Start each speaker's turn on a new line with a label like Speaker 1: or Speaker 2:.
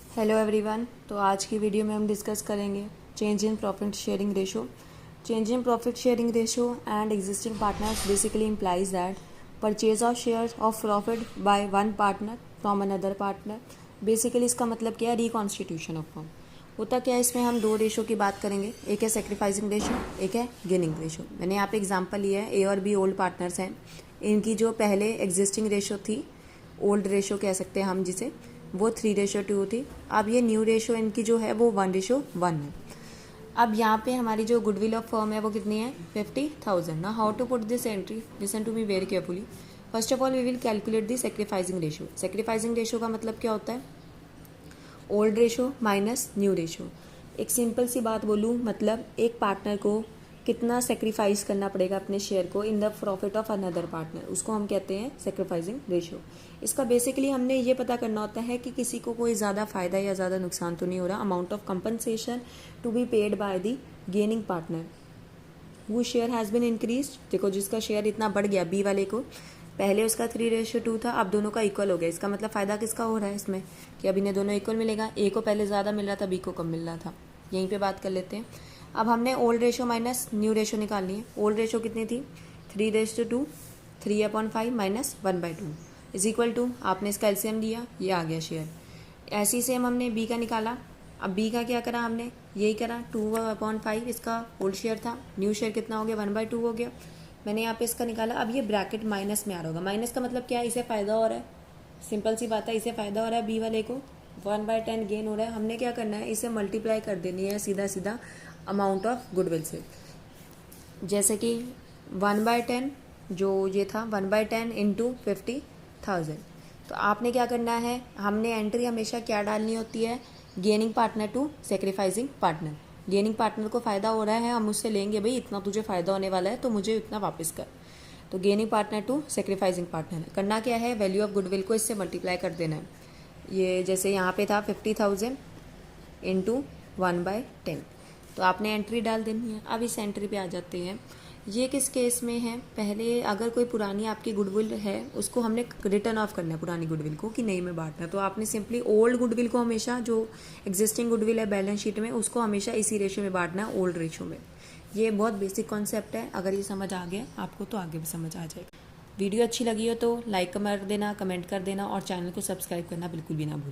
Speaker 1: Hello everyone. तो आज की वीडियो में हम डिस्कस करेंगे change in profit sharing ratio. Change in profit sharing ratio and existing partners basically implies that purchase of shares of profit by one partner from another partner. Basically इसका मतलब क्या है, रिकॉन्स्टिट्यूशन ऑफ फर्म। होता क्या है, इसमें हम दो रेशो की बात करेंगे, एक है सेक्रीफाइसिंग रेशो, एक है गेनिंग रेशो। मैंने यहाँ पे एग्जांपल लिया है, ए और बी ओल्ड पार्टनर्स हैं। इनकी जो पहले एग्जिस्टिंग रेशो थी, ओल्ड रेशो कह सकते हैं हम जिसे, वो 3:2 थी। अब ये न्यू रेशो इनकी जो है वो 1:1 है। अब यहाँ पे हमारी जो गुडविल ऑफ फर्म है वो कितनी है, 50,000। ना how to put this entry, listen to me very carefully. First of all we will calculate the sacrificing ratio. Sacrificing ratio का मतलब क्या होता है, old ratio minus new ratio. एक सिंपल सी बात बोलूँ, मतलब एक पार्टनर को कितना सेक्रीफाइस करना पड़ेगा अपने शेयर को in the profit of another partner, उसको हम कहते हैं सेक्रीफाइसिंग रेशो। इसका बेसिकली हमने ये पता करना होता है कि किसी को कोई ज़्यादा फायदा या ज़्यादा नुकसान तो नहीं हो रहा। Amount of compensation to be paid by the gaining partner वो शेयर हैज़ बिन इंक्रीज। देखो, जिसका शेयर इतना बढ़ गया, बी वाले को पहले उसका 3:2 था, अब दोनों का इक्वल हो गया। इसका मतलब फ़ायदा किसका हो रहा है इसमें, कि अब इन्हें दोनों इक्वल मिलेगा। ए को पहले ज़्यादा मिल रहा था, बी को कम मिल रहा था। यहीं पे बात कर लेते हैं। अब हमने old ratio minus new ratio निकालनी है। ओल्ड रेशो कितनी थी, 3:2, 3/5 माइनस 1/2 इज इक्वल टू, आपने इसका एलसीएम दिया, ये आ गया शेयर। ऐसी सेम हमने बी का निकाला। अब बी का क्या करा हमने, यही करा, 2/5 इसका ओल्ड शेयर था, न्यू शेयर कितना हो गया, 1/2 हो गया। मैंने यहाँ पे इसका निकाला। अब ये ब्रैकेट माइनस में आ रहा होगा। माइनस का मतलब क्या है, इसे फ़ायदा हो रहा है, सिंपल सी बात है, इसे फ़ायदा हो रहा है, बी वाले को 1/10 गेन हो रहा है। हमने क्या करना है, इसे मल्टीप्लाई कर देनी है सीधा सीधा अमाउंट ऑफ गुडविल से। जैसे कि 1/10 जो ये था, 1/10 इंटू 50,000। तो आपने क्या करना है, हमने एंट्री हमेशा क्या डालनी होती है, gaining partner to sacrificing partner. Gaining partner को फ़ायदा हो रहा है, हम उससे लेंगे भाई इतना तुझे फ़ायदा होने वाला है तो मुझे इतना वापस कर। तो gaining partner to sacrificing partner करना क्या है, वैल्यू ऑफ गुडविल को इससे मल्टीप्लाई कर देना है। ये जैसे यहाँ पे था 50,000 इंटू 1/10, तो आपने एंट्री डाल देनी है। अब इस एंट्री पे आ जाते हैं। ये किस केस में है, पहले अगर कोई पुरानी आपकी गुडविल है उसको हमने रिटर्न ऑफ करना है, पुरानी गुडविल को, कि नहीं में बांटना। तो आपने सिंपली ओल्ड गुडविल को हमेशा, जो एग्जिस्टिंग गुडविल है बैलेंस शीट में, उसको हमेशा इसी रेशो में बांटना है, ओल्ड रेशो में। ये बहुत बेसिक कॉन्सेप्ट है, अगर ये समझ आ गया आपको तो आगे भी समझ आ जाएगा। वीडियो अच्छी लगी हो तो लाइक कर देना, कमेंट कर देना और चैनल को सब्सक्राइब करना बिल्कुल भी ना भूलें।